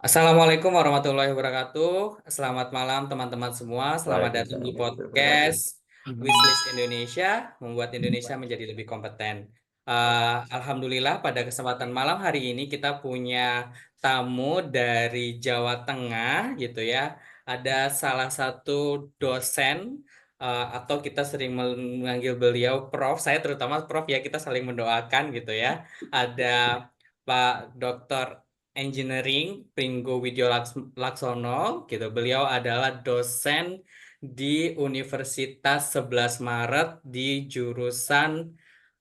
Assalamualaikum warahmatullahi wabarakatuh. Selamat malam teman-teman semua. Selamat datang Waalaikumsalam di warahmatullahi wabarakatuh. podcast Wishlist Indonesia, membuat Indonesia menjadi lebih kompeten. Alhamdulillah pada kesempatan malam hari ini kita punya tamu dari Jawa Tengah gitu ya. Ada salah satu dosen atau kita sering memanggil beliau Prof. Saya terutama Prof ya, kita saling mendoakan gitu ya. Ada Pak Dr. Engineering Pringgo Widyo Laksono gitu. Beliau adalah dosen di Universitas 11 Maret di jurusan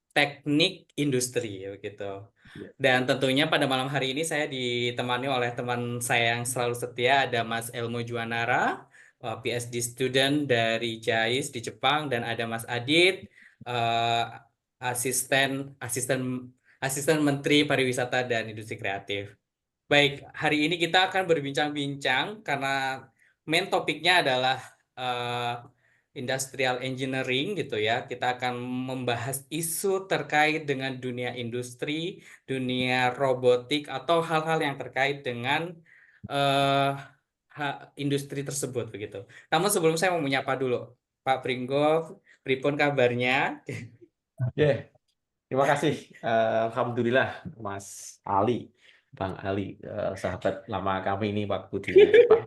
Teknik Industri gitu. Ya. Dan tentunya pada malam hari ini saya ditemani oleh teman saya yang selalu setia, ada Mas Elmo Juanara, PhD student dari JAIS di Jepang, dan ada Mas Adit, eh, asisten asisten asisten Menteri Pariwisata dan Industri Kreatif. Baik, hari ini kita akan berbincang-bincang karena main topiknya adalah eh, industrial engineering gitu ya. Kita akan membahas isu terkait dengan dunia industri, dunia robotik atau hal-hal yang terkait dengan eh, industri tersebut begitu. Namun sebelum saya mau menyapa dulu, Pak Pringgo, pripun kabarnya? Oke, terima kasih. Alhamdulillah, Mas Ali, Bang Ali, sahabat lama kami ini waktu di Jepang.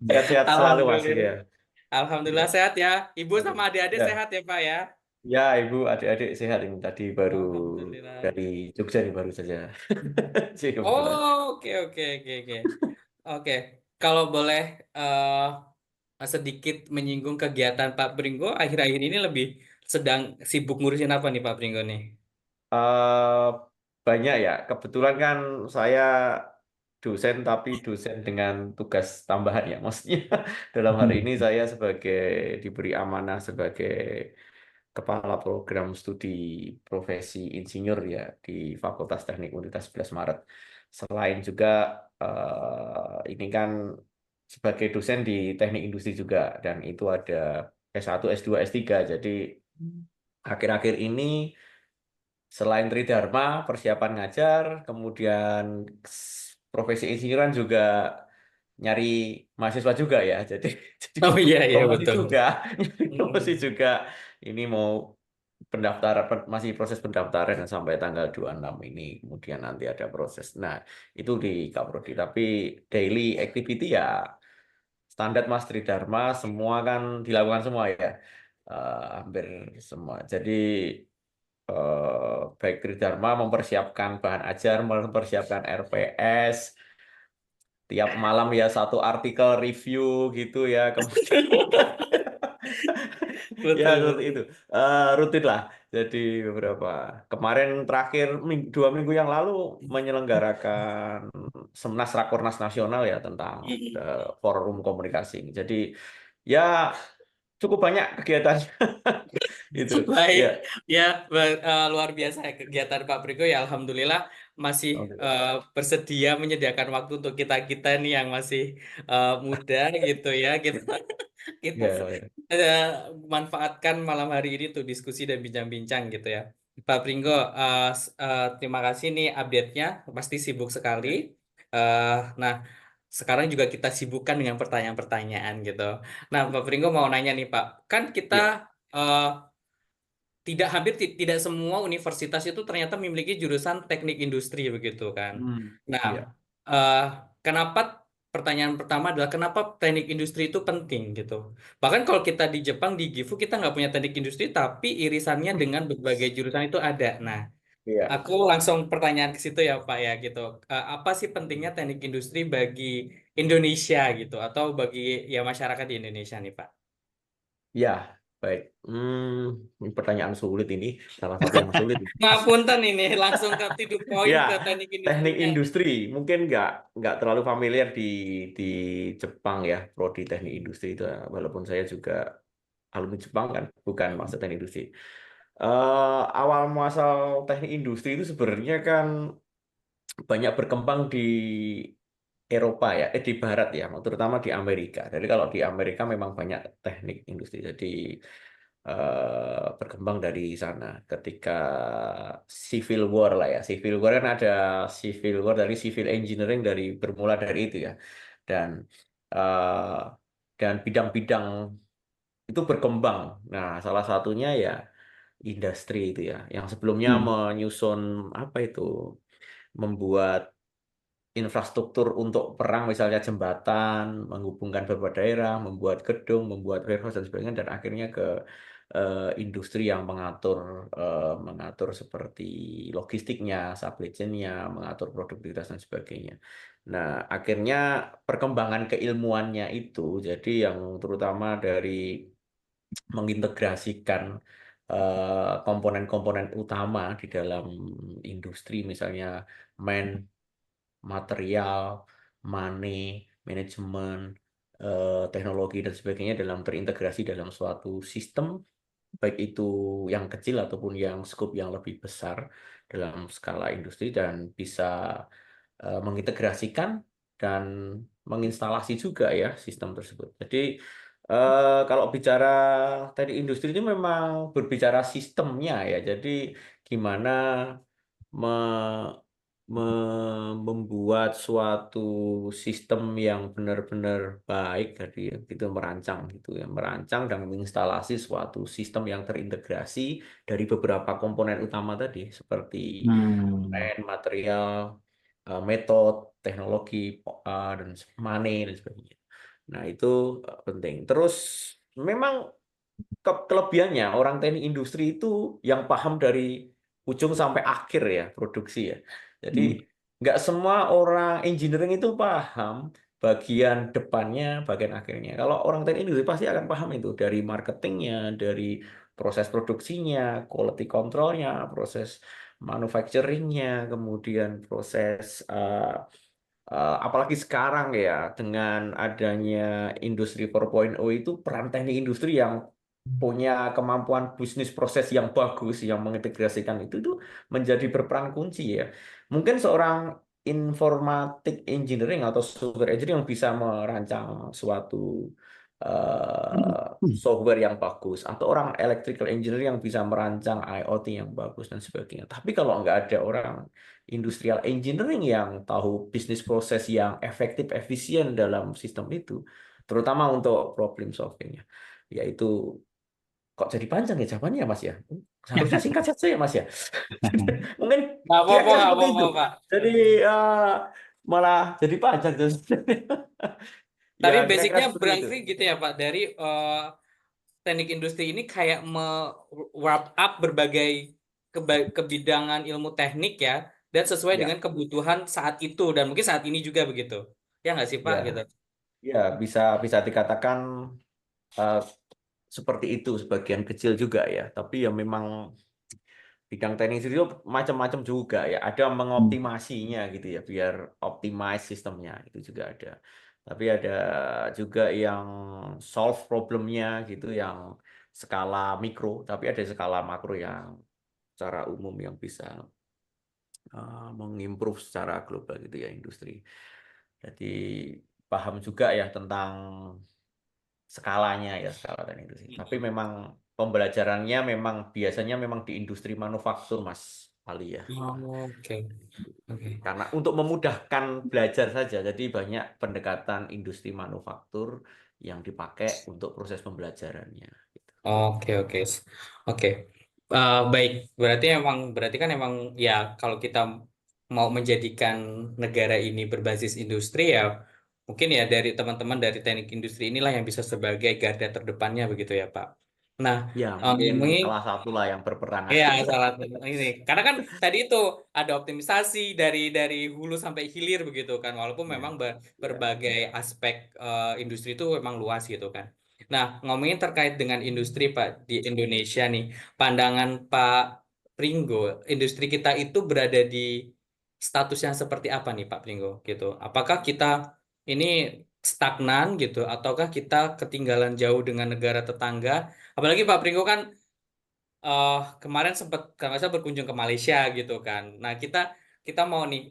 Sehat-sehat selalu, Mas. Alhamdulillah. Ya, Alhamdulillah ya. sehat ya. Ibu sama Aduh. adik-adik Ya, sehat ya Pak ya. ya, Ibu, adik-adik sehat ini. Tadi baru Alhamdulillah. dari Jogja nih baru saja. Sih, kebetulan. Oh, oke oke oke oke. Oke, kalau boleh sedikit menyinggung kegiatan Pak Pringgo akhir-akhir ini lebih sedang sibuk ngurusin apa nih Pak Pringgo nih? Eh, Banyak ya. Kebetulan kan saya dosen tapi dosen dengan tugas tambahan ya. Maksudnya dalam hari ini saya sebagai diberi amanah sebagai kepala program studi profesi insinyur ya di Fakultas Teknik Universitas 11 Maret. Selain juga ini kan sebagai dosen di teknik industri juga dan itu ada S1, S2, S3. Jadi akhir-akhir ini selain Tridharma, persiapan ngajar, kemudian profesi insinyuran juga nyari mahasiswa juga ya. Jadi jadi Oh iya iya promosi betul. juga, promosi Mm-mm. juga. Ini mau pendaftaran masih proses pendaftaran dan sampai tanggal 26 ini. Kemudian nanti ada proses. Nah, itu di Kaprodi. Tapi daily activity ya standar Mas Tridharma semua kan dilakukan semua ya. Hampir semua. Jadi baik Tridharma mempersiapkan bahan ajar, mempersiapkan RPS, tiap malam ya satu artikel review gitu ya, kemudian ya Betul seperti itu. betul. Rutin lah. Jadi beberapa kemarin terakhir 2 minggu yang lalu menyelenggarakan Semnas Rakornas Nasional ya tentang forum komunikasi. Jadi ya cukup banyak kegiatan itu. Baik, Ya. ya luar biasa ya kegiatan Pak Prigo ya. Alhamdulillah masih Oke. bersedia menyediakan waktu untuk kita kita nih yang masih muda gitu ya. Kita Ya, ya. eh, manfaatkan malam hari ini untuk diskusi dan bincang-bincang gitu ya. Pak Pringgo, terima kasih nih update-nya. Pasti sibuk sekali. Nah, sekarang juga kita sibukkan dengan pertanyaan-pertanyaan gitu. Nah, Pak Pringgo mau nanya nih Pak, kan kita Ya. eh, tidak semua universitas itu ternyata memiliki jurusan teknik industri begitu kan. Hmm. Nah, Ya. eh, kenapa pertanyaan pertama adalah kenapa teknik industri itu penting gitu. Bahkan kalau kita di Jepang di Gifu kita nggak punya teknik industri tapi irisannya dengan berbagai jurusan itu ada. Nah, Iya. aku langsung pertanyaan ke situ ya Pak ya gitu. Apa sih pentingnya teknik industri bagi Indonesia gitu atau bagi ya masyarakat di Indonesia nih Pak? Ya, baik. Ini pertanyaan sulit ini, salah satu yang sulit. Ngapunten ini langsung ke titik poin Ya, ke teknik teknik industrinya. industri mungkin nggak terlalu familiar di Jepang ya, prodi teknik industri itu. Walaupun saya juga alumni Jepang kan, bukan master teknik industri. Awal muasal teknik industri itu sebenarnya kan banyak berkembang di Eropa ya, di Barat ya, terutama di Amerika. Jadi kalau di Amerika memang banyak teknik industri. Jadi berkembang dari sana. Ketika civil war lah ya, civil war kan ada civil war dari civil engineering dari bermula dari itu ya, dan eh, dan bidang-bidang itu berkembang. Nah, salah satunya ya industri itu ya, yang sebelumnya Hmm. menyusun apa itu, membuat infrastruktur untuk perang, misalnya jembatan, menghubungkan beberapa daerah, membuat gedung, membuat warehouse dan sebagainya, dan akhirnya ke industri yang mengatur seperti logistiknya, supply chain-nya, mengatur produktivitas dan sebagainya. Nah, akhirnya perkembangan keilmuannya itu, jadi yang terutama dari mengintegrasikan komponen-komponen utama di dalam industri, misalnya man, material, money, manajemen, teknologi dan sebagainya dalam terintegrasi dalam suatu sistem, baik itu yang kecil ataupun yang skop yang lebih besar dalam skala industri, dan bisa mengintegrasikan dan menginstalasi juga ya sistem tersebut. Jadi kalau bicara teknik industri ini memang berbicara sistemnya ya. Jadi gimana me- membuat suatu sistem yang benar-benar baik tadi ya, gitu, merancang gitu ya, merancang dan menginstalasi suatu sistem yang terintegrasi dari beberapa komponen utama tadi seperti Hmm. material, metode, teknologi, dan money dan sebagainya. Nah, itu penting. Terus memang kelebihannya orang teknik industri itu yang paham dari ujung sampai akhir ya produksi ya. Jadi Hmm. nggak semua orang engineering itu paham bagian depannya, bagian akhirnya. Kalau orang teknik industri pasti akan paham itu dari marketingnya, dari proses produksinya, quality controlnya, proses manufacturingnya, kemudian proses apalagi sekarang ya dengan adanya industri 4.0 itu peran teknik industri yang punya kemampuan bisnis proses yang bagus yang mengintegrasikan itu tuh menjadi berperan kunci ya. Mungkin seorang informatik engineering atau software engineering yang bisa merancang suatu software yang bagus, atau orang electrical engineer yang bisa merancang IoT yang bagus dan sebagainya. Tapi kalau nggak ada orang industrial engineering yang tahu bisnis proses yang efektif, efisien dalam sistem itu, terutama untuk problem solvingnya, yaitu kok jadi panjang ya jawabannya Mas ya? Seharusnya singkat saja ya Mas ya. Mungkin Nggak apa-apa, kira-kira nggak seperti itu. apa-apa, Pak. Jadi malah jadi panjang terus. Ya Tapi kira-kira basicnya seperti itu. berarti gitu ya, Pak. Dari teknik industri ini kayak wrap up berbagai kebidangan ilmu teknik ya, dan sesuai dengan Ya, kebutuhan saat itu dan mungkin saat ini juga begitu. Ya nggak sih, Pak? ya, Gitu. ya bisa bisa dikatakan eh, seperti itu sebagian kecil juga ya. Tapi ya memang bidang teknik itu macam-macam juga ya. Ada Hmm. mengoptimasinya gitu ya, biar optimize sistemnya itu juga ada. Tapi ada juga yang solve problemnya gitu, yang skala mikro. Tapi ada skala makro yang secara umum yang bisa mengimprove secara global gitu ya industri. Jadi paham juga ya tentang skalanya ya, skala teknik industri. Tapi memang pembelajarannya memang biasanya memang di industri manufaktur Mas Ali ya. Oh, oke, oke. Karena untuk memudahkan belajar saja, jadi banyak pendekatan industri manufaktur yang dipakai untuk proses pembelajarannya. Gitu. Oke, oke. Oke. Baik, berarti kan emang ya kalau kita mau menjadikan negara ini berbasis industri ya mungkin ya dari teman-teman dari teknik industri inilah yang bisa sebagai garda terdepannya begitu ya, Pak. Nah, Ya, mungkin ngomongin salah satu lah yang berperan. ya salah satu ini karena kan tadi itu ada optimisasi dari hulu sampai hilir begitu kan walaupun Ya, memang ya, berbagai aspek industri itu memang luas gitu kan. Nah, ngomongin terkait dengan industri Pak di Indonesia nih, pandangan Pak Pringgo, industri kita itu berada di status yang seperti apa nih Pak Pringgo gitu? Apakah kita ini stagnan gitu ataukah kita ketinggalan jauh dengan negara tetangga? Apalagi Pak Pringgo kan kemarin sempat kalau nggak salah berkunjung ke Malaysia gitu kan. Nah, kita mau nih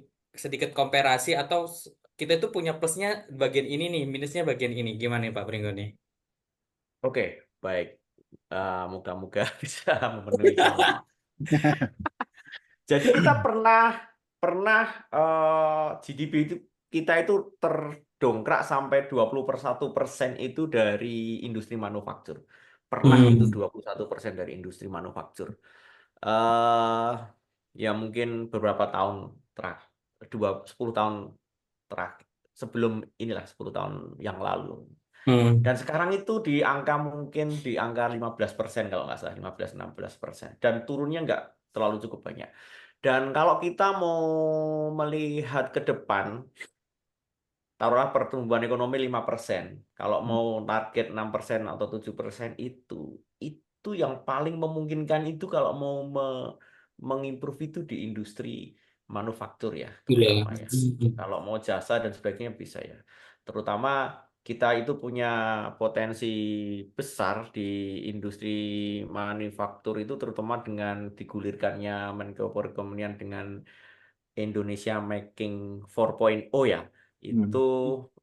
sedikit komparasi atau kita itu punya plusnya bagian ini nih, minusnya bagian ini. Gimana nih Pak Pringgo nih? Oke, baik. Moga-moga bisa memenuhi semua. Jadi kita pernah pernah GDP itu kita itu terdongkrak sampai 21% itu dari industri manufaktur. Pernah itu Hmm. 21% dari industri manufaktur. eh Ya mungkin beberapa tahun terakhir, 10 tahun terakhir, sebelum inilah 10 tahun yang lalu. Hmm. Dan sekarang itu di angka mungkin di angka 15% kalau nggak salah, 15-16%. Dan turunnya nggak terlalu cukup banyak. Dan kalau kita mau melihat ke depan, taruhlah pertumbuhan ekonomi 5%. Kalau mau target 6% atau 7% itu yang paling memungkinkan itu kalau mau mengimprove itu di industri manufaktur ya, Gila. terutama ya. Hmm. Kalau mau jasa dan sebagainya bisa ya. Terutama kita itu punya potensi besar di industri manufaktur itu terutama dengan digulirkannya Menko Perekonomian dengan Indonesia Making 4.0 ya. Itu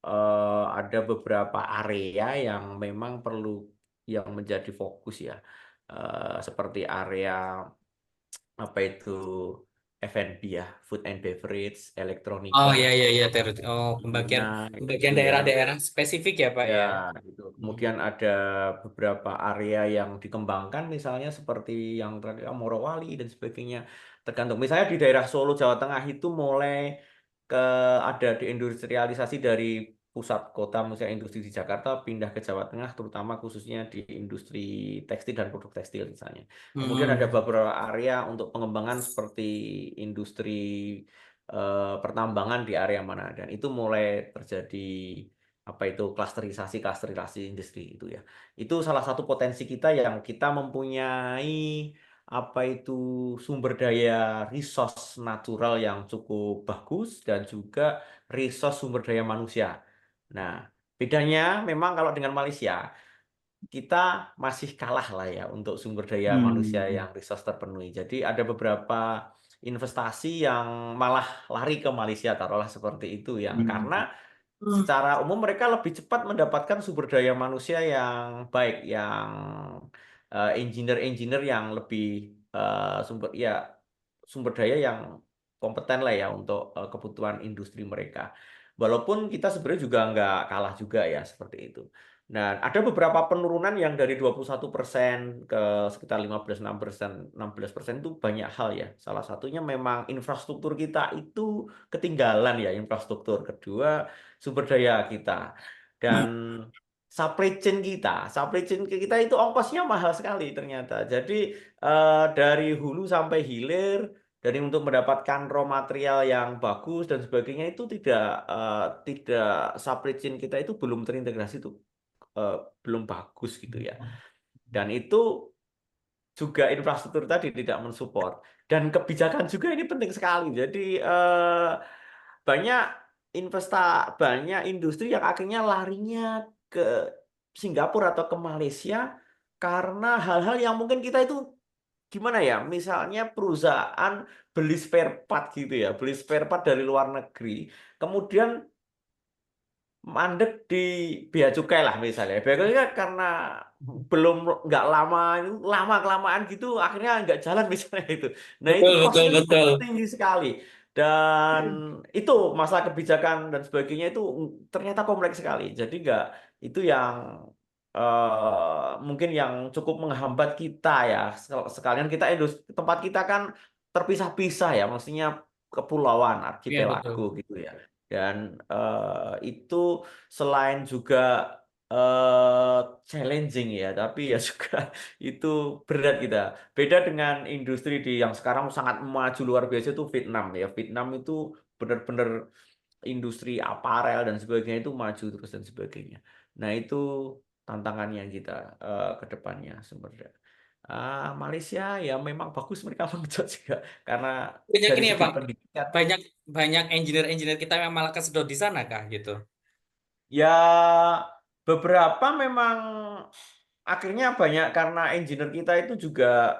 Hmm. ada beberapa area yang memang perlu yang menjadi fokus ya. Seperti area apa itu F&B ya, food and beverage, Oh elektronika, iya iya iya oh pembagian nah pembagian itu ya. daerah-daerah spesifik ya Pak Ya, ya. gitu. Hmm. Kemudian ada beberapa area yang dikembangkan, misalnya seperti yang tadi Morowali dan sebagainya. Tergantung. Misalnya di daerah Solo, Jawa Tengah itu mulai ke ada deindustrialisasi dari pusat kota, misalnya industri di Jakarta pindah ke Jawa Tengah, terutama khususnya di industri tekstil dan produk tekstil misalnya. Kemudian ada Hmm. beberapa area untuk pengembangan seperti industri pertambangan di area mana, dan itu mulai terjadi apa itu klasterisasi industri itu ya. Itu salah satu potensi kita yang kita mempunyai apa itu sumber daya resource natural yang cukup bagus dan juga resource sumber daya manusia. Nah, bedanya memang kalau dengan Malaysia kita masih kalah lah ya untuk sumber daya manusia Hmm. yang resource terpenuhi. Jadi ada beberapa investasi yang malah lari ke Malaysia, taruhlah seperti itu yang karena Hmm. secara umum mereka lebih cepat mendapatkan sumber daya manusia yang baik, yang engineer-engineer yang lebih sumber daya yang kompeten lah ya untuk kebutuhan industri mereka. Walaupun kita sebenarnya juga nggak kalah juga ya seperti itu. Nah, ada beberapa penurunan yang dari 21% ke sekitar 15-16% itu banyak hal ya. Salah satunya memang infrastruktur kita itu ketinggalan ya, infrastruktur. Kedua, sumber daya kita. Dan supply chain kita itu ongkosnya mahal sekali ternyata. Jadi dari hulu sampai hilir, dari untuk mendapatkan raw material yang bagus dan sebagainya itu tidak supply chain kita itu belum terintegrasi tuh, eh, belum bagus gitu ya. Dan itu juga infrastruktur tadi tidak mensupport. Dan kebijakan juga ini penting sekali. Jadi banyak banyak industri yang akhirnya larinya ke Singapura atau ke Malaysia karena hal-hal yang mungkin kita itu gimana ya, misalnya perusahaan beli spare part gitu ya, beli spare part dari luar negeri, kemudian mandek di bea cukai lah misalnya. Bea cukai kan karena belum nggak lama, lama kelamaan gitu, akhirnya nggak jalan misalnya itu. Nah itu Betul betul costnya betul. tinggi sekali. Dan itu masalah kebijakan dan sebagainya itu ternyata kompleks sekali. Jadi nggak itu yang mungkin yang cukup menghambat kita ya. Sekalian kita tempat kita kan terpisah-pisah ya, maksudnya kepulauan, Iya archipelago betul. gitu ya. Dan itu selain juga challenging ya, tapi ya juga itu berat kita. Beda dengan industri yang sekarang sangat maju luar biasa itu Vietnam ya. Vietnam itu benar-benar industri aparel dan sebagainya itu maju terus dan sebagainya. Nah itu tantangannya kita ke depannya sebenarnya. Malaysia ya memang bagus mereka mengejar juga karena Banyak dari ini ya segi Pak. pendidikan. Banyak banyak engineer-engineer kita yang malah kesedot di sana kah gitu. Ya, beberapa memang akhirnya banyak karena engineer kita itu juga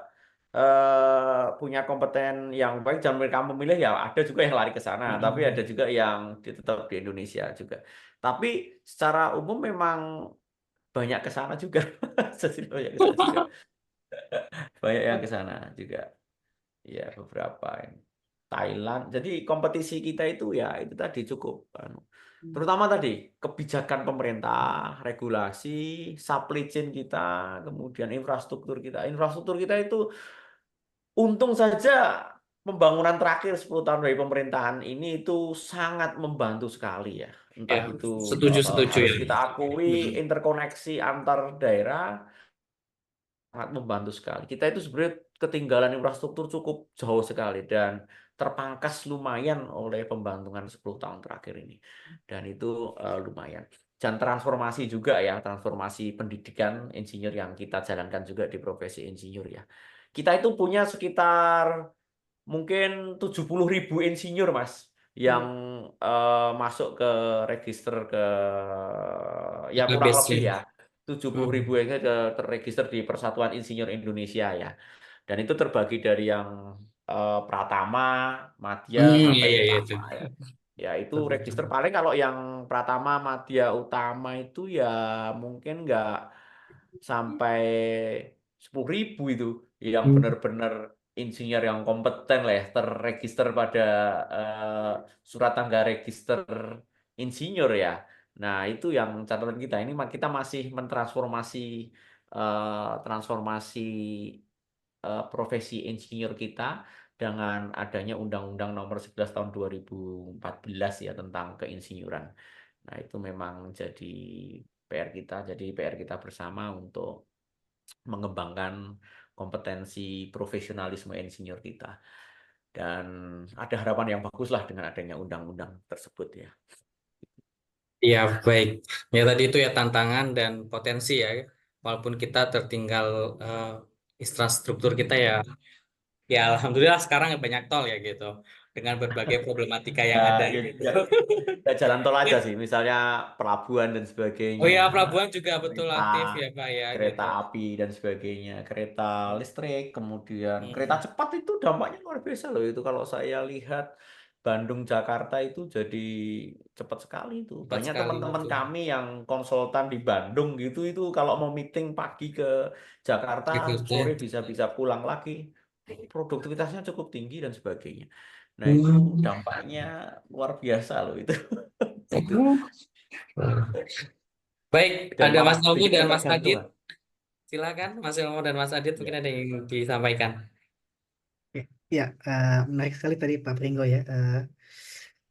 punya kompeten yang baik dan mereka memilih ya ada juga yang lari ke sana, tapi ada Mm-mm. juga yang tetap di Indonesia juga. Tapi secara umum memang banyak ke sana juga. Jadi banyak ke sana juga. Banyak yang ke sana juga. Ya, beberapa ini. Thailand. Jadi kompetisi kita itu tadi cukup anu. Terutama tadi kebijakan pemerintah, regulasi, supply chain kita, kemudian infrastruktur kita. Infrastruktur kita itu untung saja pembangunan terakhir 10 tahun dari pemerintahan ini itu sangat membantu sekali ya. Ya, Entah itu setuju setuju harus ya. kita akui Hmm. interkoneksi antar daerah sangat membantu sekali. Kita itu sebenarnya ketinggalan infrastruktur cukup jauh sekali dan terpangkas lumayan oleh pembangunan 10 tahun terakhir ini. Dan itu lumayan. Dan transformasi juga ya, transformasi pendidikan insinyur yang kita jalankan juga di profesi insinyur ya. Kita itu punya sekitar mungkin 70.000 insinyur, Mas, yang masuk ke register ya kurang Database lebih ya. ya 70.000 Hmm. yang terregister di Persatuan Insinyur Indonesia ya. Dan itu terbagi dari yang Pratama, Madya Hmm, iya sampai iya iya itu. Utama ya. Ya itu register paling kalau yang Pratama, Madya, Utama itu ya mungkin nggak sampai 10.000 itu yang Hmm. benar-benar insinyur yang kompeten lah ya, terregister pada surat tangga register insinyur ya. Nah, itu yang catatan kita. Ini kita masih mentransformasi transformasi profesi insinyur kita dengan adanya Undang-Undang Nomor 11 Tahun 2014 ya tentang keinsinyuran. Nah, itu memang jadi PR kita, jadi PR kita bersama untuk mengembangkan kompetensi profesionalisme insinyur kita. Dan ada harapan yang bagus lah dengan adanya undang-undang tersebut ya. Iya, baik. Ya tadi itu ya tantangan dan potensi ya. Walaupun kita tertinggal eh, infrastruktur kita ya, ya alhamdulillah sekarang banyak tol ya gitu. Dengan berbagai problematika Ya, yang ada ya, gitu. ya, ya jalan tol aja Mungkin- sih, misalnya pelabuhan dan Oh sebagainya, ya, pelabuhan juga betul kereta, aktif ya Pak ya kereta gitu. api dan sebagainya, kereta listrik, kemudian kereta Hmm, cepat itu dampaknya luar biasa loh itu kalau saya lihat Bandung Jakarta itu jadi cepat sekali itu. cepat Banyak sekali teman-teman betul. kami yang konsultan di Bandung gitu itu kalau mau meeting pagi ke Jakarta, Gitu sore ya. bisa pulang lagi. Produktivitasnya cukup tinggi dan sebagainya. Nah, itu Hmm. dampaknya luar biasa loh itu. Itu Baik, dan ada malah Mas Novi bikin dan Mas Adit. ketergantungan. Silakan Mas Ilmo dan Mas Adit mungkin Ya, ada yang disampaikan. Ya, ya, menarik sekali tadi Pak Pringgo ya,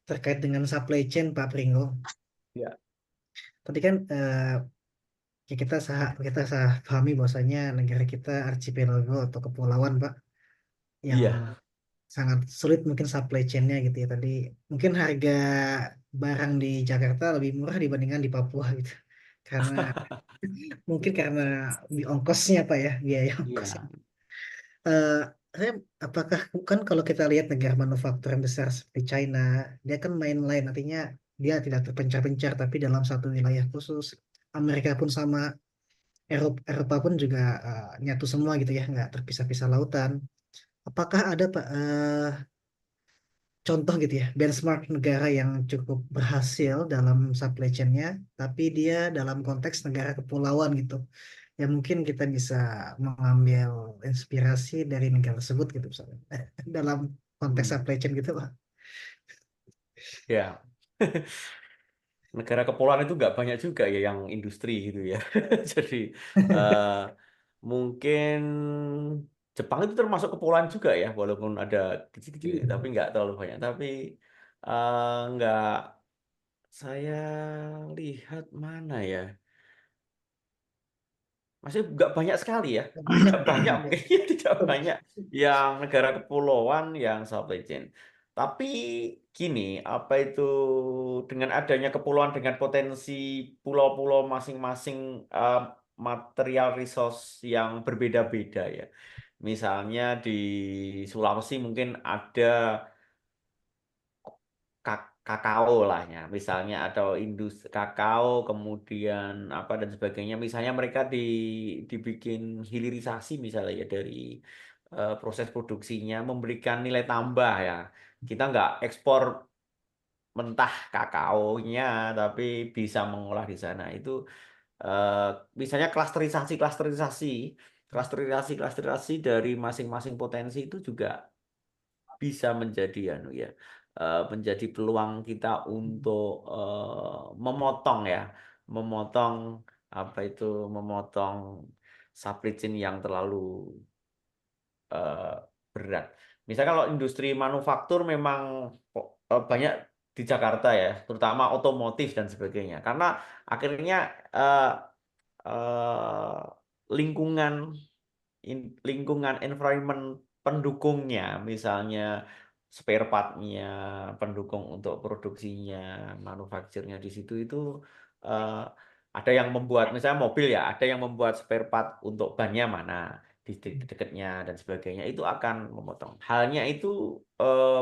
terkait dengan supply chain Pak Pringgo. ya, Tadi kan ya kita sah pahami bahwasanya negara kita archipelago atau kepulauan Pak, yang iya. sangat sulit mungkin supply chain-nya gitu ya. Tadi mungkin harga barang di Jakarta lebih murah dibandingkan di Papua gitu. Karena mungkin karena di ongkosnya Pak ya, biaya ongkosnya. Iya. eh saya apakah kan kalau kita lihat negara manufaktur yang besar seperti China, dia kan main artinya dia tidak terpencar-pencar tapi dalam satu wilayah khusus. Amerika pun sama, Eropa pun juga nyatu semua gitu ya, nggak terpisah-pisah lautan. Apakah ada Pak contoh gitu ya, benchmark negara yang cukup berhasil dalam supply chain-nya, tapi dia dalam konteks negara kepulauan gitu, ya mungkin kita bisa mengambil inspirasi dari negara tersebut gitu misalnya dalam konteks Hmm. supply chain gitu Pak. Ya. Negara kepulauan itu nggak banyak juga ya yang industri gitu ya. Jadi eh, mungkin Jepang itu termasuk kepulauan juga ya, walaupun ada kecil-kecil, tapi nggak terlalu banyak. Tapi nggak saya lihat mana ya. Masih nggak banyak sekali ya. Tidak banyak mungkin tidak banyak yang negara kepulauan yang supply chain. Tapi gini, apa itu dengan adanya kepulauan dengan potensi pulau-pulau masing-masing material resource yang berbeda-beda ya. Misalnya di Sulawesi mungkin ada kakao lah ya, misalnya atau industri kakao kemudian apa dan sebagainya. Misalnya mereka dibikin hilirisasi misalnya ya dari proses produksinya memberikan nilai tambah ya. Kita nggak ekspor mentah kakaonya, tapi bisa mengolah di sana. Itu misalnya klasterisasi dari masing-masing potensi itu juga bisa menjadi menjadi peluang kita untuk memotong memotong supply chain yang terlalu eh, berat. Misalnya kalau industri manufaktur memang banyak di Jakarta ya, terutama otomotif dan sebagainya. Karena akhirnya eh, eh, lingkungan lingkungan environment pendukungnya, misalnya spare part-nya, pendukung untuk produksinya, manufakturnya di situ itu eh, ada yang membuat, misalnya mobil ya, ada yang membuat spare part untuk bannya mana di dekatnya dan sebagainya, itu akan memotong. Halnya itu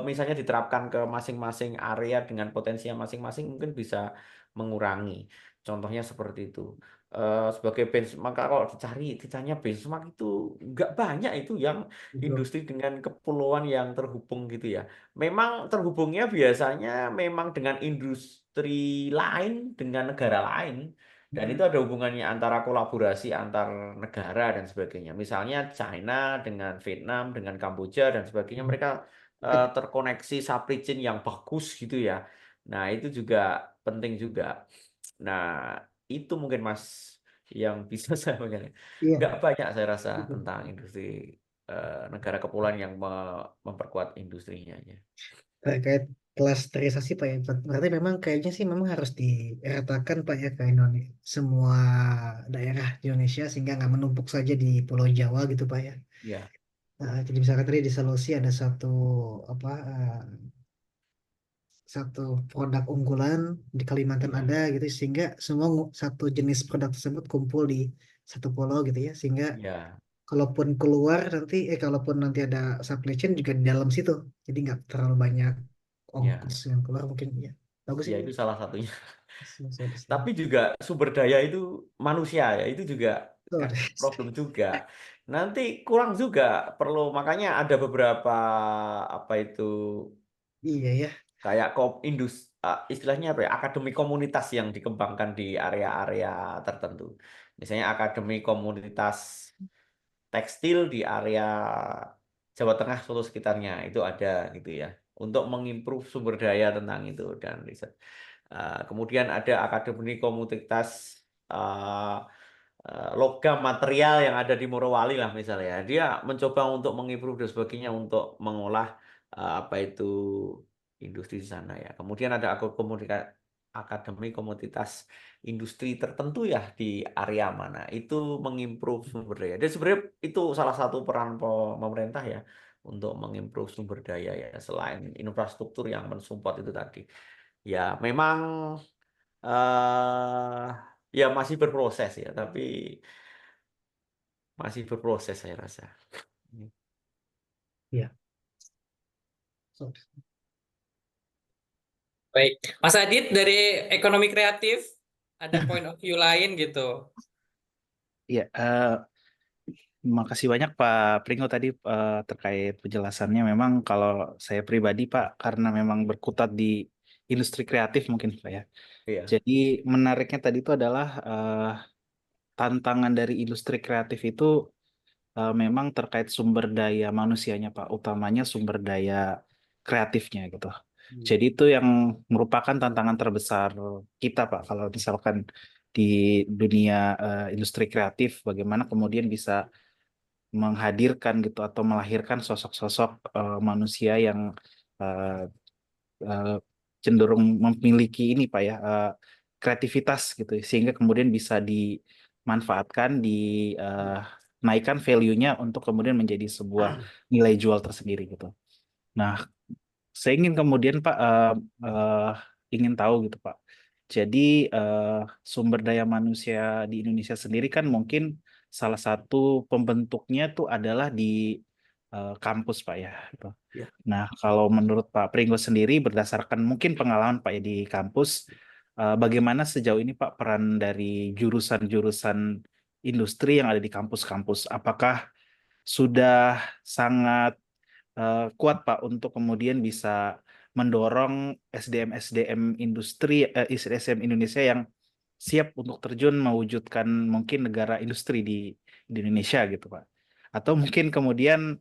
misalnya diterapkan ke masing-masing area dengan potensi yang masing-masing mungkin bisa mengurangi. Contohnya seperti itu. Sebagai benchmark, kalau ditanya benchmark itu nggak banyak itu yang Betul. industri dengan kepulauan yang terhubung gitu ya. Memang terhubungnya biasanya memang dengan industri lain, dengan negara lain. Dan itu ada hubungannya antara kolaborasi antar negara dan sebagainya. Misalnya China dengan Vietnam, dengan Kamboja dan sebagainya, mereka terkoneksi supply chain yang bagus gitu ya. Nah, itu juga penting juga. Nah, itu mungkin Mas yang bisa saya bagaimana. Iya, Nggak banyak saya rasa betul. tentang industri negara kepulauan yang memperkuat industrinya aja. Terkait klasterisasi Pak ya, berarti memang kayaknya sih memang harus diratakan Pak ya ke Indonesia, semua daerah di Indonesia sehingga nggak menumpuk saja di Pulau Jawa gitu Pak ya. Ya, Jadi misalkan tadi di Sulawesi ada apa satu produk unggulan, di Kalimantan iya, ada gitu sehingga semua satu jenis produk tersebut kumpul di satu pulau gitu ya, sehingga iya, kalaupun nanti ada supply chain juga di dalam situ, jadi nggak terlalu banyak ongkos iya, yang keluar mungkin ya. Bagus ya ini. itu salah satunya. Selesai di sini. Tapi juga sumber daya itu manusia ya, itu juga Oh, kan problem juga. Nanti kurang juga perlu, makanya ada beberapa apa itu iya ya. kayak istilahnya apa ya, akademi komunitas yang dikembangkan di area-area tertentu. Misalnya akademi komunitas tekstil di area Jawa Tengah, Solo sekitarnya itu ada gitu ya, untuk mengimprove sumber daya tentang itu dan riset. Kemudian ada akademi komunitas eh, logam material yang ada di Morowali lah misalnya. Dia mencoba untuk mengimprove dan sebagainya untuk mengolah apa itu industri di sana ya. Kemudian ada akademi komoditas industri tertentu ya di area mana. Itu mengimprove sumber daya. Dan sebenarnya itu salah satu peran pemerintah ya untuk mengimprove sumber daya ya, selain infrastruktur yang mensupport itu tadi. Ya, memang eh ya masih berproses ya, tapi masih berproses saya rasa. Iya. So, Baik, Mas Adit dari ekonomi kreatif ada point of view lain gitu. Iya, terima kasih banyak Pak Pringgo tadi terkait penjelasannya. Memang kalau saya pribadi Pak, karena memang berkutat di industri kreatif mungkin Pak ya. Iya, Jadi menariknya tadi itu adalah tantangan dari industri kreatif itu memang terkait sumber daya manusianya Pak, utamanya sumber daya kreatifnya gitu. Jadi itu yang merupakan tantangan terbesar kita Pak, kalau misalkan di dunia industri kreatif, bagaimana kemudian bisa menghadirkan gitu atau melahirkan sosok-sosok manusia yang eh, eh, cenderung memiliki ini Pak ya, kreativitas gitu sehingga kemudian bisa dimanfaatkan, dinaikkan value-nya untuk kemudian menjadi sebuah nilai jual tersendiri gitu. Nah, saya ingin kemudian Pak eh, ingin tahu gitu Pak. Jadi sumber daya manusia di Indonesia sendiri kan mungkin salah satu pembentuknya tuh adalah di kampus Pak ya. Gitu. iya. Nah, kalau menurut Pak Pringgo sendiri berdasarkan mungkin pengalaman Pak ya di kampus, bagaimana sejauh ini Pak peran dari jurusan-jurusan industri yang ada di kampus-kampus? Apakah sudah sangat kuat Pak untuk kemudian bisa mendorong SDM-SDM industri, SDM Indonesia yang siap untuk terjun mewujudkan mungkin negara industri di Indonesia gitu Pak. Atau mungkin kemudian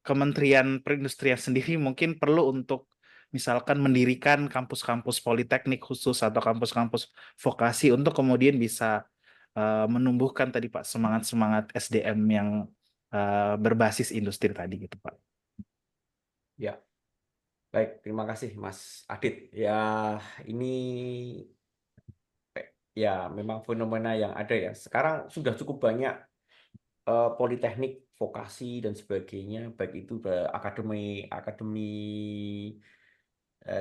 Kementerian Perindustrian sendiri mungkin perlu untuk misalkan mendirikan kampus-kampus politeknik khusus atau kampus-kampus vokasi untuk kemudian bisa menumbuhkan tadi Pak semangat-semangat SDM yang berbasis industri tadi gitu Pak. Ya, baik, terima kasih Mas Adit. Ya, ini ya memang fenomena yang ada ya. Sekarang sudah cukup banyak politeknik, vokasi dan sebagainya, baik itu akademi akademi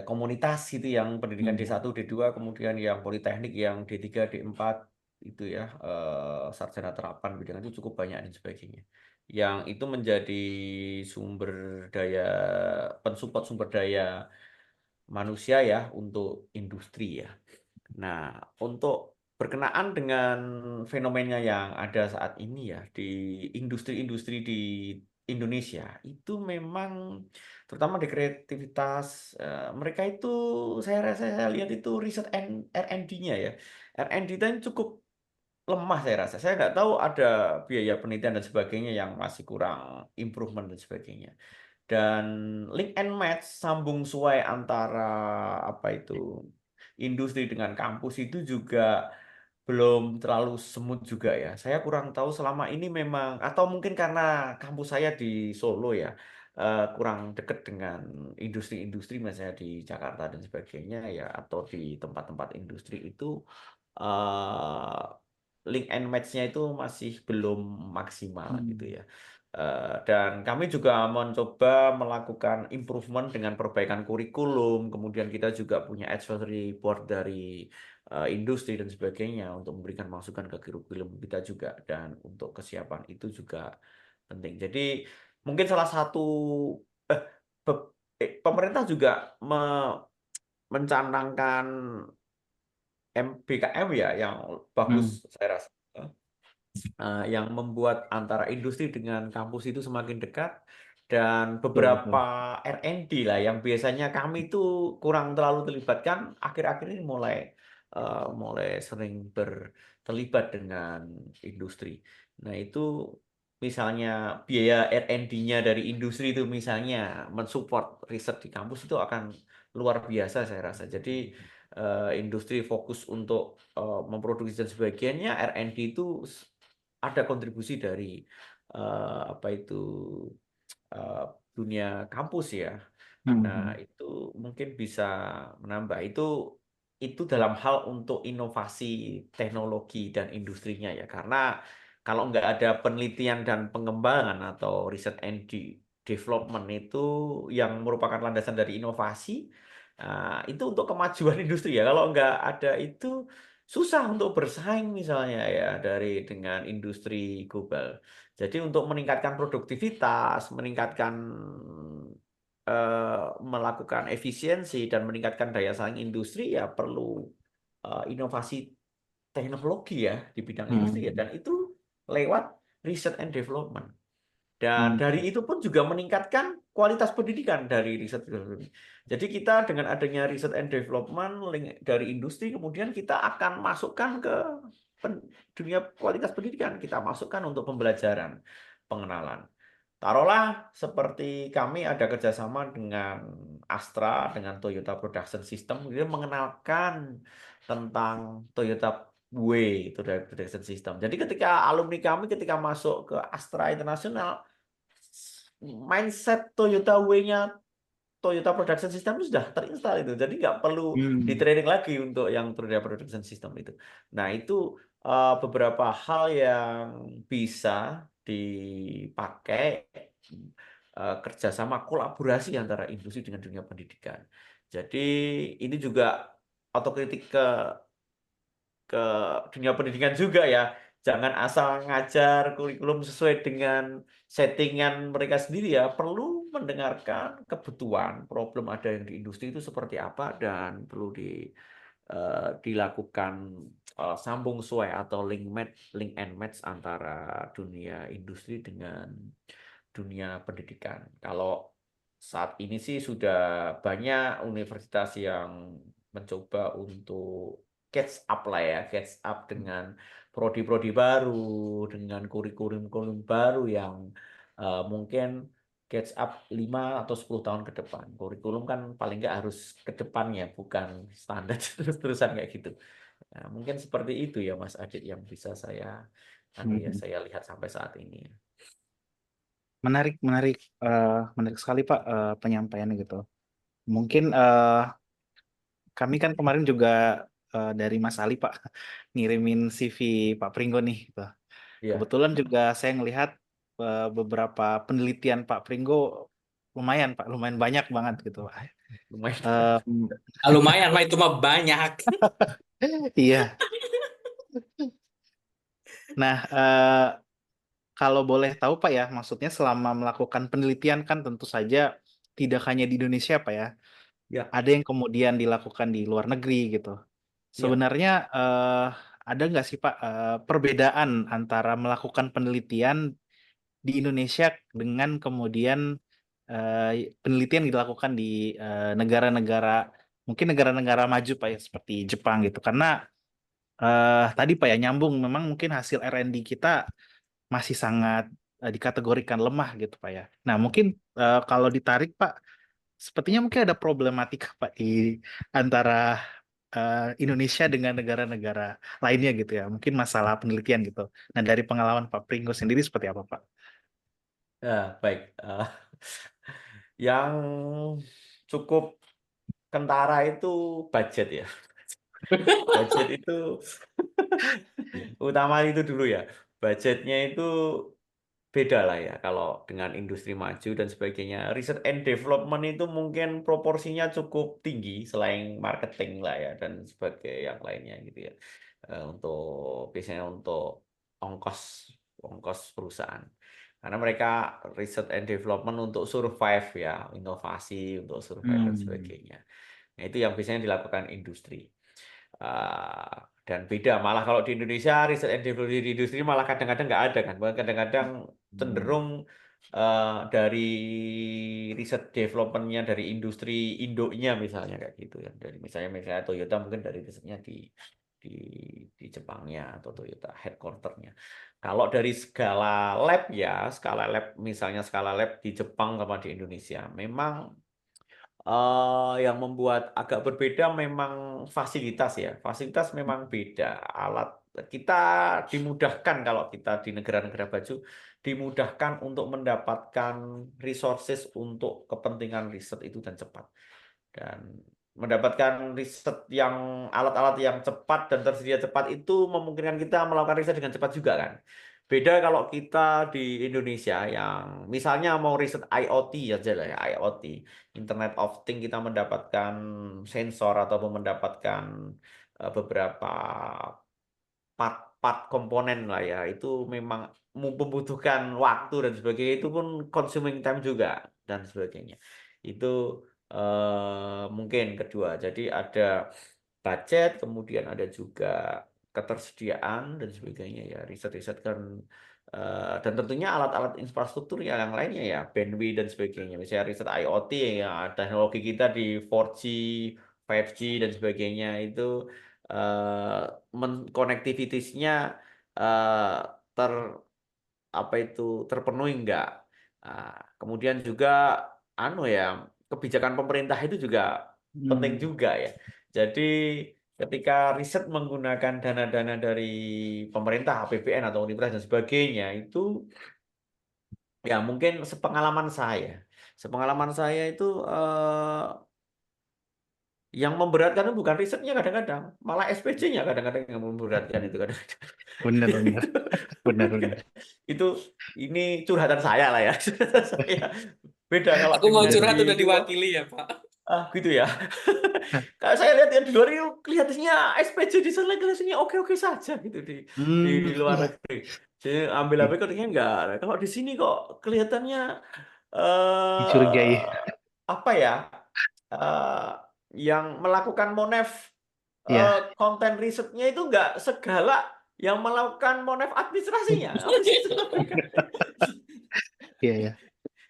komunitas gitu yang pendidikan D1, D2, kemudian yang politeknik yang D3, D4 itu ya, sarjana terapan bidang itu cukup banyak dan sebagainya. Yang itu menjadi sumber daya, pensupport sumber daya manusia ya untuk industri ya. Nah, untuk berkenaan dengan fenomena yang ada saat ini ya di industri-industri di Indonesia itu memang terutama di kreativitas, mereka itu saya lihat itu riset R&D-nya ya. R&D dan cukup lemah saya rasa. Saya nggak tahu ada biaya penelitian dan sebagainya yang masih kurang improvement dan sebagainya. Dan link and match sambung suai antara apa itu industri dengan kampus itu juga belum terlalu semut juga ya. Saya kurang tahu selama ini memang atau mungkin karena kampus saya di Solo ya, kurang dekat dengan industri-industri misalnya di Jakarta dan sebagainya ya atau di tempat-tempat industri itu eh, link and match-nya itu masih belum maksimal gitu ya. Dan kami juga mencoba melakukan improvement dengan perbaikan kurikulum, kemudian kita juga punya advisory board dari industri dan sebagainya untuk memberikan masukan ke kurikulum kita juga, dan untuk kesiapan itu juga penting. Jadi mungkin salah satu pemerintah juga mencanangkan BKM ya yang bagus saya rasa. Yang membuat antara industri dengan kampus itu semakin dekat, dan Betul, betul. beberapa R&D lah yang biasanya kami itu kurang terlalu terlibatkan akhir-akhir ini mulai sering terlibat dengan industri. Nah itu misalnya biaya R&D-nya dari industri itu misalnya mensupport riset di kampus itu akan luar biasa saya rasa. Jadi industri fokus untuk memproduksi dan sebagainya, R&D itu ada kontribusi dari apa itu dunia kampus ya. Nah, itu mungkin bisa menambah itu dalam hal untuk inovasi teknologi dan industrinya ya. Karena kalau nggak ada penelitian dan pengembangan atau riset and development itu yang merupakan landasan dari inovasi, itu untuk kemajuan industri ya. Kalau nggak ada itu susah untuk bersaing misalnya ya dengan industri global. Jadi untuk meningkatkan produktivitas, melakukan efisiensi dan meningkatkan daya saing industri ya perlu inovasi teknologi ya di bidang industri ya, dan itu lewat research and development. Dan dari itu pun juga meningkatkan kualitas pendidikan dari riset. Jadi kita dengan adanya research and development dari industri, kemudian kita akan masukkan ke dunia kualitas pendidikan. Kita masukkan untuk pembelajaran, pengenalan. Taruhlah seperti kami ada kerjasama dengan Astra, dengan Toyota Production System, dia mengenalkan tentang Toyota Way itu dari Production System. Jadi ketika alumni kami ketika masuk ke Astra Internasional, mindset Toyota Way-nya Toyota Production System itu sudah terinstall itu. Jadi nggak perlu di training lagi untuk yang Toyota Production System itu. Nah, itu beberapa hal yang bisa dipakai kerjasama kolaborasi antara industri dengan dunia pendidikan. Jadi ini juga otokritik ke dunia pendidikan juga ya. Jangan asal ngajar kurikulum sesuai dengan settingan mereka sendiri ya. Perlu mendengarkan kebutuhan, problem ada yang di industri itu seperti apa, dan perlu dilakukan sambung suai atau link and match antara dunia industri dengan dunia pendidikan. Kalau saat ini sih sudah banyak universitas yang mencoba untuk catch up lah ya, catch up dengan prodi-prodi baru, dengan kurikulum-kurikulum baru yang mungkin catch up 5 atau 10 tahun ke depan. Kurikulum kan paling nggak harus ke depannya, bukan standar terus-terusan kayak gitu. Nah, mungkin seperti itu ya Mas Adit yang bisa saya saya lihat sampai saat ini. Menarik, menarik, menarik sekali Pak penyampaiannya gitu. Mungkin kami kan kemarin juga dari Mas Ali Pak ngirimin CV Pak Pringgo nih gitu. Iya, Kebetulan juga saya ngelihat beberapa penelitian Pak Pringgo lumayan Pak, lumayan banyak banget gitu Pak. lumayan. Lumayan, mah itu mah banyak. Iya. Nah, kalau boleh tahu Pak ya, maksudnya selama melakukan penelitian kan tentu saja tidak hanya di Indonesia Pak ya, Ya, ada yang kemudian dilakukan di luar negeri gitu. ya. Sebenarnya ada nggak sih Pak perbedaan antara melakukan penelitian di Indonesia dengan kemudian penelitian yang dilakukan di negara-negara mungkin negara-negara maju Pak ya seperti Jepang gitu. Karena tadi Pak ya nyambung memang mungkin hasil R&D kita masih sangat dikategorikan lemah gitu Pak ya. Nah mungkin kalau ditarik Pak, sepertinya mungkin ada problematika Pak di antara Indonesia dengan negara-negara lainnya gitu ya. Mungkin masalah penelitian gitu. Nah dari pengalaman Pak Pringgo sendiri seperti apa Pak? Baik. Yang cukup kentara itu budget ya. Budget itu utama itu dulu ya. Budgetnya itu beda lah ya kalau dengan industri maju dan sebagainya. Research and development itu mungkin proporsinya cukup tinggi selain marketing lah ya dan sebagai yang lainnya gitu ya. Untuk biasanya untuk ongkos ongkos perusahaan. Karena mereka research and development untuk survive ya, inovasi untuk survive dan sebagainya. Nah, itu yang biasanya dilakukan industri. Dan beda malah kalau di Indonesia riset and development di industri malah kadang-kadang nggak ada kan, bahkan kadang-kadang cenderung dari riset developmentnya dari industri induknya misalnya kayak gitu ya, dari misalnya Toyota mungkin dari risetnya di di Jepangnya atau Toyota headquarternya. Kalau dari skala lab ya, skala lab misalnya skala lab di Jepang sama di Indonesia memang yang membuat agak berbeda memang fasilitas ya. Fasilitas memang beda. Alat kita dimudahkan kalau kita di negara-negara maju dimudahkan untuk mendapatkan resources untuk kepentingan riset itu dan cepat. Dan mendapatkan riset yang alat-alat yang cepat dan tersedia cepat itu memungkinkan kita melakukan riset dengan cepat juga kan. Beda kalau kita di Indonesia yang misalnya mau riset IoT aja lah ya, IoT, Internet of Things, kita mendapatkan sensor ataupun mendapatkan beberapa part-part komponen lah ya, itu memang membutuhkan waktu dan sebagainya, itu pun consuming time juga dan sebagainya. Itu mungkin kedua. Jadi ada budget, kemudian ada juga ketersediaan dan sebagainya ya, riset-riset kan dan tentunya alat-alat infrastruktur yang lainnya ya, bandwidth dan sebagainya. Misalnya riset IoT ya, teknologi kita di 4G, 5G dan sebagainya itu konektivitasnya ter apa itu terpenuhi enggak. Kemudian juga ya, kebijakan pemerintah itu juga penting juga ya. Jadi ketika riset menggunakan dana-dana dari pemerintah, APBN atau universitas dan sebagainya itu ya mungkin sepengalaman saya itu yang memberatkan itu bukan risetnya kadang-kadang, malah SPJ-nya kadang-kadang yang memberatkan itu kadang-kadang. Benar, benar, benar, benar. Itu ini curhatan saya lah ya. Saya beda kalau Aku mau dengan curhat di udah luar. diwakili ya, Pak. Gitu ya. Kalau saya lihat yang di luar itu kelihatannya SPJ di sana kelihatannya oke-oke saja gitu di luar Iya. negeri. Jadi ambil-ambil kelihatannya enggak. Kalau di sini kok kelihatannya Dicurigai. apa ya? eh, yang melakukan monef Ya, konten risetnya itu enggak segala yang melakukan monef administrasinya. Apa sih itu? iya, ya.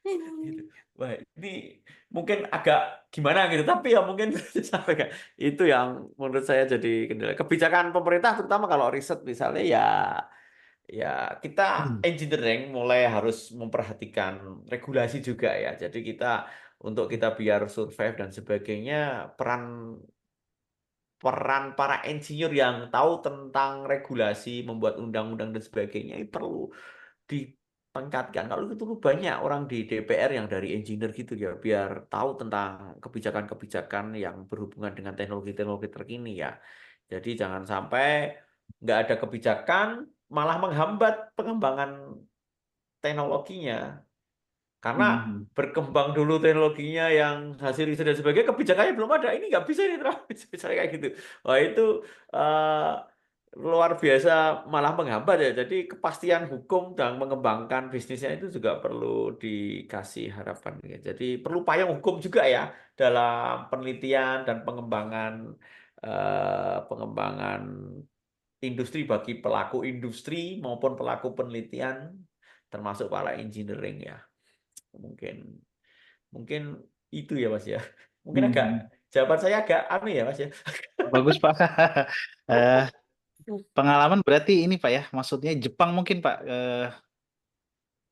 Gitu. Wah, ini mungkin agak gimana gitu, tapi ya mungkin sampai kayak itu yang menurut saya jadi kendala. Kebijakan pemerintah terutama kalau riset misalnya ya kita engineering mulai harus memperhatikan regulasi juga ya. Jadi kita untuk kita biar survive dan sebagainya, peran peran para insinyur yang tahu tentang regulasi, membuat undang-undang dan sebagainya ini perlu ditingkatkan. Kalau itu banyak orang di DPR yang dari engineer gitu ya, biar tahu tentang kebijakan-kebijakan yang berhubungan dengan teknologi-teknologi terkini ya. Jadi jangan sampai nggak ada kebijakan malah menghambat pengembangan teknologinya. Karena Hmm. berkembang dulu teknologinya yang hasil riset dan sebagainya, kebijakannya belum ada. Ini nggak bisa diterapkan, misalnya kayak gitu. Wah itu eh, luar biasa malah menghambat ya. Jadi kepastian hukum dan mengembangkan bisnisnya itu juga perlu dikasih harapan ya. Jadi perlu payung hukum juga ya dalam penelitian dan pengembangan industri bagi pelaku industri maupun pelaku penelitian termasuk para engineering ya. Mungkin mungkin itu ya Mas ya. Mungkin Hmm. agak jawaban saya agak aneh ya Mas ya. Bagus Pak. Eh, Pengalaman berarti ini Pak ya, maksudnya Jepang mungkin Pak.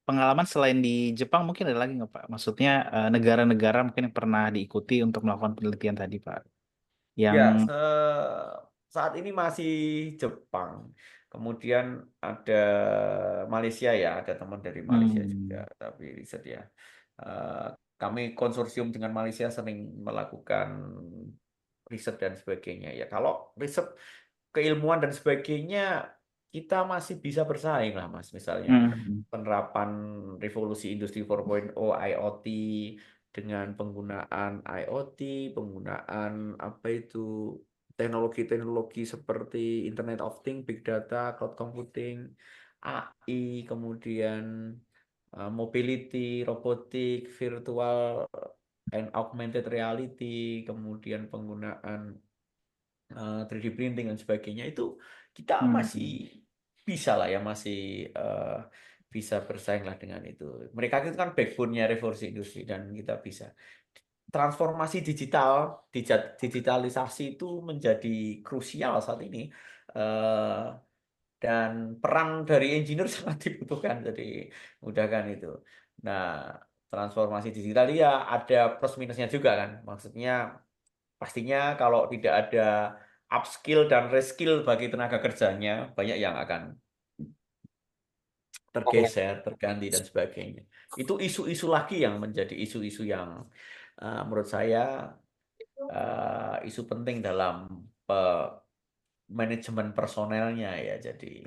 Pengalaman selain di Jepang mungkin ada lagi nggak Pak? Maksudnya negara-negara mungkin yang pernah diikuti untuk melakukan penelitian tadi Pak. Yang Ya, saat ini masih Jepang. Kemudian ada Malaysia ya, ada teman dari Malaysia juga, hmm, tapi riset ya. Eh, Kami konsorsium dengan Malaysia sering melakukan riset dan sebagainya. Ya, kalau riset keilmuan dan sebagainya kita masih bisa bersaing lah Mas. Misalnya hmm, penerapan revolusi industri 4.0 IoT dengan penggunaan IoT, penggunaan apa itu teknologi-teknologi seperti Internet of Things, Big Data, Cloud Computing, AI, kemudian mobility, robotik, virtual and augmented reality, kemudian penggunaan 3D printing dan sebagainya itu kita hmm, masih bisa lah ya masih bisa bersaing lah dengan itu. Mereka itu kan backbone-nya revolusi industri dan kita bisa. Transformasi digital, digitalisasi itu menjadi krusial saat ini. Eh, dan peran dari engineer sangat dibutuhkan jadi mudahkan itu. Nah, transformasi digital ya ada plus minusnya juga kan. Maksudnya pastinya kalau tidak ada upskill dan reskill bagi tenaga kerjanya, banyak yang akan tergeser, terganti dan sebagainya. Itu isu-isu lagi yang menjadi isu-isu yang menurut saya isu penting dalam manajemen personelnya ya. Jadi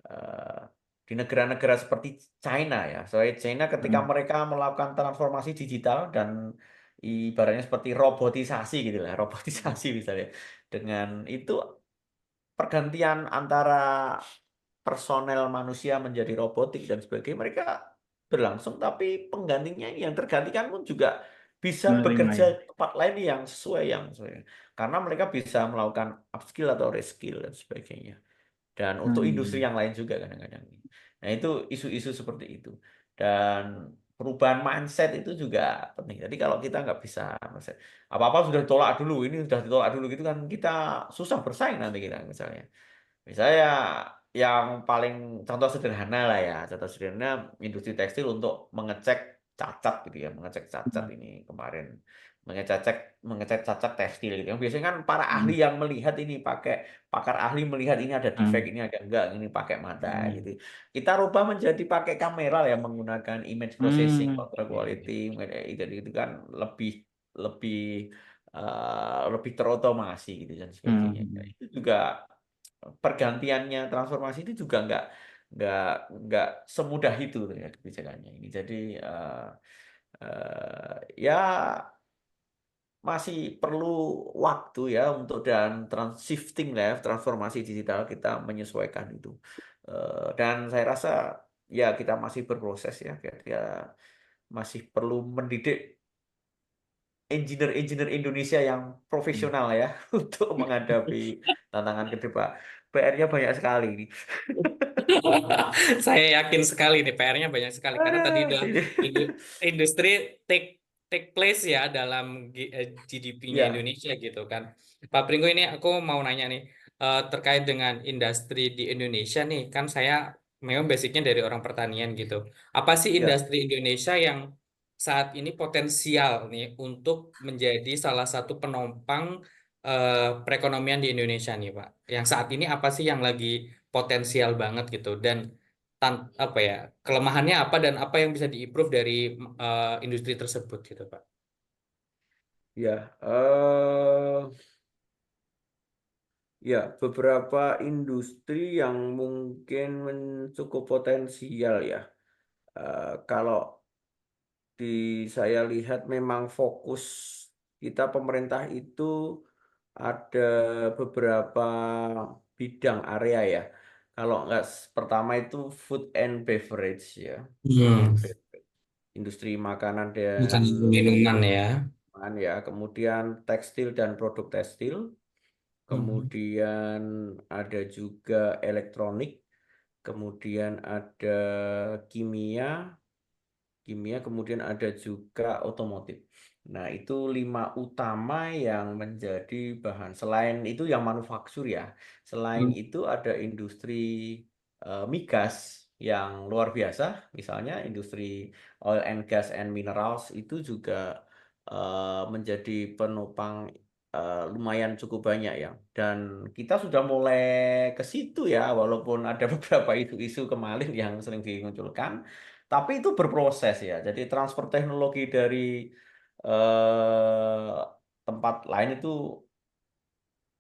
eh, di negara-negara seperti China ya, soalnya China ketika hmm, mereka melakukan transformasi digital dan ibaratnya seperti robotisasi gitu lah, robotisasi misalnya, dengan itu pergantian antara personel manusia menjadi robotik dan sebagainya mereka berlangsung tapi penggantinya yang tergantikan pun juga bisa menerima ya. bekerja tempat lain yang sesuai karena mereka bisa melakukan upskill atau reskill dan sebagainya dan untuk industri Hmm, yang lain juga kadang-kadang. Nah, itu isu-isu seperti itu. Dan perubahan mindset itu juga penting. Jadi kalau kita nggak bisa mindset, apa-apa sudah ditolak dulu, ini sudah ditolak dulu gitu kan kita susah bersaing nanti kita misalnya. Misalnya yang paling contoh sederhana lah ya, contoh sederhana industri tekstil untuk mengecek cacat gitu ya, mengecek cacat ini kemarin mengecek cacat tekstil gitu. Yang biasanya kan para hmm, ahli yang melihat ini pakai pakar ahli melihat ini ada defect, hmm, ini ada enggak, ini pakai mata hmm, gitu. Kita rubah menjadi pakai kamera ya menggunakan image processing, hmm, control iya, iya. quality, jadi itu kan lebih lebih lebih terotomasi gitu dan sebagainya. Nah, Hmm, itu juga pergantiannya transformasi itu juga nggak nggak semudah itu ya kebijakannya ini. Jadi ya masih perlu waktu ya untuk dan shifting lah ya, transformasi digital kita menyesuaikan itu. Dan saya rasa ya kita masih berproses ya, kita masih perlu mendidik engineer-engineer Indonesia yang hmm. profesional ya untuk menghadapi tantangan ke depan. PR-nya banyak sekali ini. Saya yakin sekali nih PR-nya banyak sekali karena tadi udah Ini. industri take take place ya dalam GDP-nya Ya, Indonesia gitu kan. Pak Pringgo, ini aku mau nanya nih terkait dengan industri di Indonesia nih, kan saya memang basicnya dari orang pertanian gitu. Apa sih ya, industri Indonesia yang saat ini potensial nih untuk menjadi salah satu penopang perekonomian di Indonesia nih Pak? Yang saat ini apa sih yang lagi potensial banget gitu, dan apa ya, kelemahannya apa dan apa yang bisa diimprove dari industri tersebut gitu Pak. ya. Ya, beberapa industri yang mungkin cukup potensial ya. Kalau saya lihat memang fokus kita pemerintah itu ada beberapa bidang area ya. Kalau nggak pertama itu food and beverage ya, food and Hmm, beverage, industri makanan dan bukan minuman ya. minuman ya. Kemudian tekstil dan produk tekstil. Hmm. Kemudian ada juga elektronik. Kemudian ada kimia, kemudian ada juga otomotif. Nah, itu 5 utama yang menjadi bahan. Selain itu yang manufaktur ya. Selain Hmm. itu ada industri migas yang luar biasa. Misalnya industri oil and gas and minerals itu juga menjadi penopang lumayan cukup banyak ya. Dan kita sudah mulai ke situ ya, walaupun ada beberapa isu-isu kemarin yang sering dimunculkan. Tapi itu berproses ya. Jadi transfer teknologi dari eh, tempat lain itu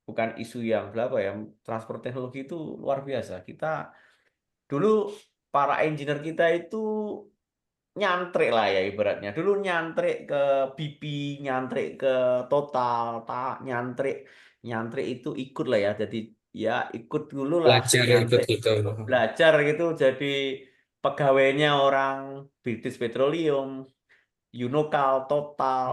bukan isu yang berapa ya. Transfer teknologi itu luar biasa. Kita dulu para engineer kita itu nyantrik lah ya ibaratnya. Dulu nyantrik ke BP, nyantrik ke Total, nyantrik nyantrik itu ikut lah ya. Jadi ya ikut dulu lah Belajar ikut nyantrik gitu. belajar gitu jadi pegawainya orang British Petroleum, Unokal, Total,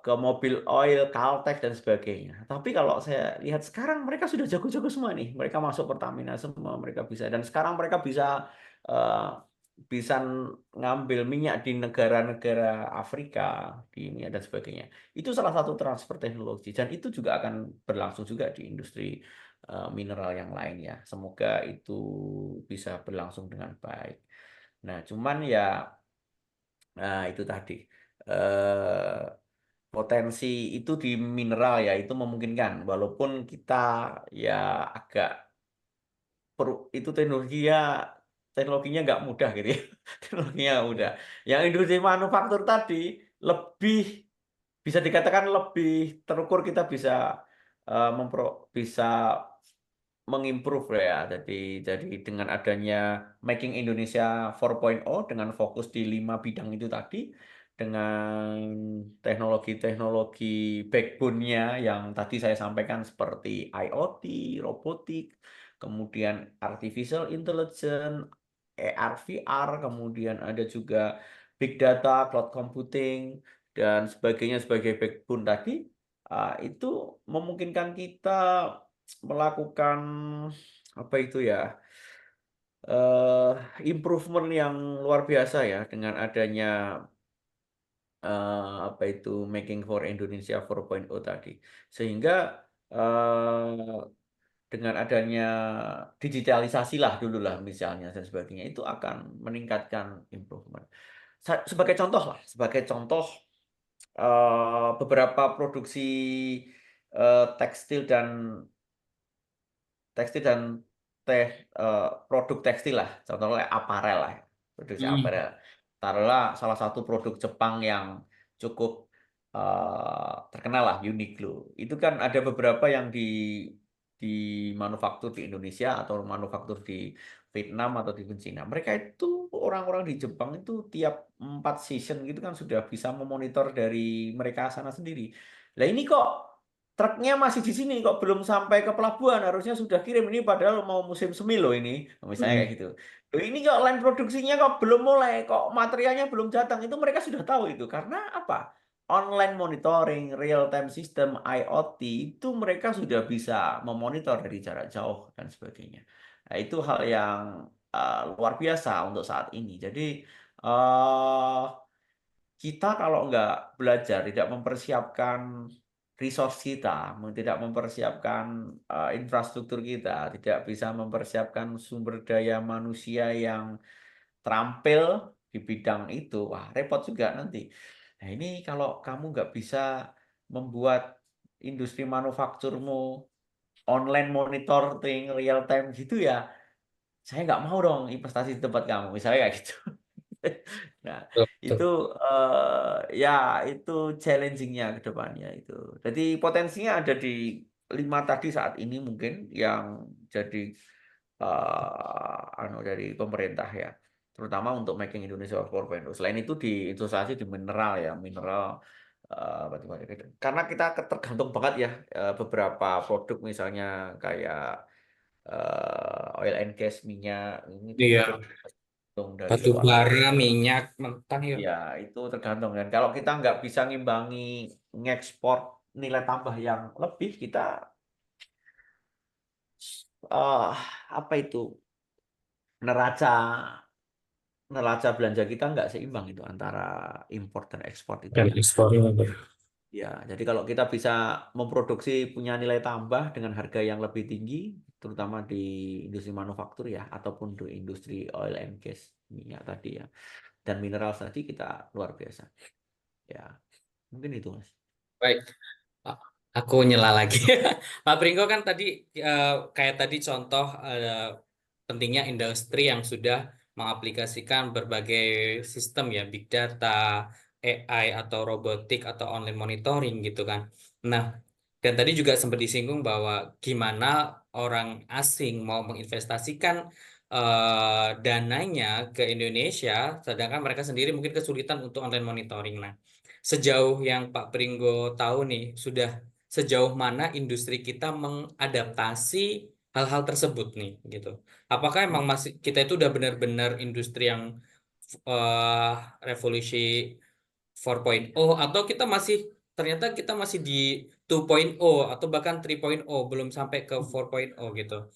ke mobil oil, Caltex dan sebagainya. Tapi kalau saya lihat sekarang mereka sudah jago-jago semua nih. Mereka masuk Pertamina semua, mereka bisa dan sekarang mereka eh, bisa ngambil minyak di negara-negara Afrika, di ini dan sebagainya. Itu salah satu transfer teknologi dan itu juga akan berlangsung juga di industri mineral yang lain ya. Semoga itu bisa berlangsung dengan baik. Nah, cuman ya itu tadi. Eh, Potensi itu di mineral ya itu memungkinkan walaupun kita ya agak itu teknologinya nggak mudah gitu ya. Teknologinya nggak mudah. Yang industri manufaktur tadi lebih bisa dikatakan lebih terukur, kita bisa bisa mengimprove ya. Jadi dengan adanya Making Indonesia 4.0 dengan fokus di 5 bidang itu tadi, dengan teknologi-teknologi backbone-nya yang tadi saya sampaikan seperti IoT, robotik, kemudian artificial intelligence, AR, VR, kemudian ada juga big data, cloud computing, dan sebagainya sebagai backbone tadi, itu memungkinkan kita melakukan apa itu ya eh improvement yang luar biasa ya dengan adanya apa itu Making for Indonesia 4.0 tadi, sehingga eh, dengan adanya digitalisasi lah dulu lah misalnya dan sebagainya itu akan meningkatkan improvement. Sebagai contoh beberapa produksi tekstil dan tekstil dan produk tekstil lah, contohnya aparel lah, produksi Hmm. aparel. Taruhlah salah satu produk Jepang yang cukup terkenal lah, Uniqlo. Itu kan ada beberapa yang di manufaktur di Indonesia atau manufaktur di Vietnam atau di Cina. Mereka itu orang-orang di Jepang itu tiap 4 season gitu kan sudah bisa memonitor dari mereka sana sendiri. Lah ini kok truknya masih di sini kok belum sampai ke pelabuhan, harusnya sudah kirim ini padahal mau musim semi loh ini, misalnya kayak Hmm. gitu. Loh, ini kok line produksinya kok belum mulai, kok materialnya belum datang, itu mereka sudah tahu itu karena apa? Online monitoring, real time system, IoT itu mereka sudah bisa memonitor dari jarak jauh dan sebagainya. Nah, itu hal yang luar biasa untuk saat ini. Jadi eh kita kalau nggak belajar, tidak mempersiapkan resource kita, tidak mempersiapkan infrastruktur kita, tidak bisa mempersiapkan sumber daya manusia yang terampil di bidang itu, wah repot juga nanti. Nah ini kalau kamu nggak bisa membuat industri manufakturmu online monitoring real time gitu ya, saya nggak mau dong investasi di tempat kamu, misalnya kayak gitu. Nah, Betul. itu ya itu challenging-nya ke depannya itu. Jadi potensinya ada di 5 tadi saat ini mungkin yang jadi dari pemerintah ya. Terutama untuk making Indonesia 4.0. Selain itu di investasi di mineral ya, mineral batu-batu. Karena kita tergantung banget ya beberapa produk misalnya kayak oil and gas minyak ini itu Iya, mungkin tergantung dari batu luar. bara, minyak mentah ya. Ya, itu tergantung kan. Kalau kita nggak bisa ngimbangi ngekspor nilai tambah yang lebih, kita eh apa itu neraca neraca belanja kita nggak seimbang itu antara impor dan ekspor itu Dan ya. ekspornya. Ya, jadi kalau kita bisa memproduksi punya nilai tambah dengan harga yang lebih tinggi, terutama di industri manufaktur ya, ataupun di industri oil and gas minyak tadi ya, dan mineral tadi kita luar biasa. Ya, mungkin itu Mas. Baik. Ah, aku nyela lagi. Pak Pringgo kan tadi kayak tadi contoh pentingnya industri yang sudah mengaplikasikan berbagai sistem ya, big data, AI atau robotik atau online monitoring gitu kan. Nah, dan tadi juga sempat disinggung bahwa gimana orang asing mau menginvestasikan dananya ke Indonesia, sedangkan mereka sendiri mungkin kesulitan untuk online monitoring. Nah, sejauh yang Pak Pringgo tahu nih, sudah sejauh mana industri kita mengadaptasi hal-hal tersebut nih, gitu. Apakah emang masih kita itu udah benar-benar industri yang eh, revolusi 4.0 atau kita masih ternyata kita masih di 2.0 atau bahkan 3.0 belum sampai ke 4.0 gitu.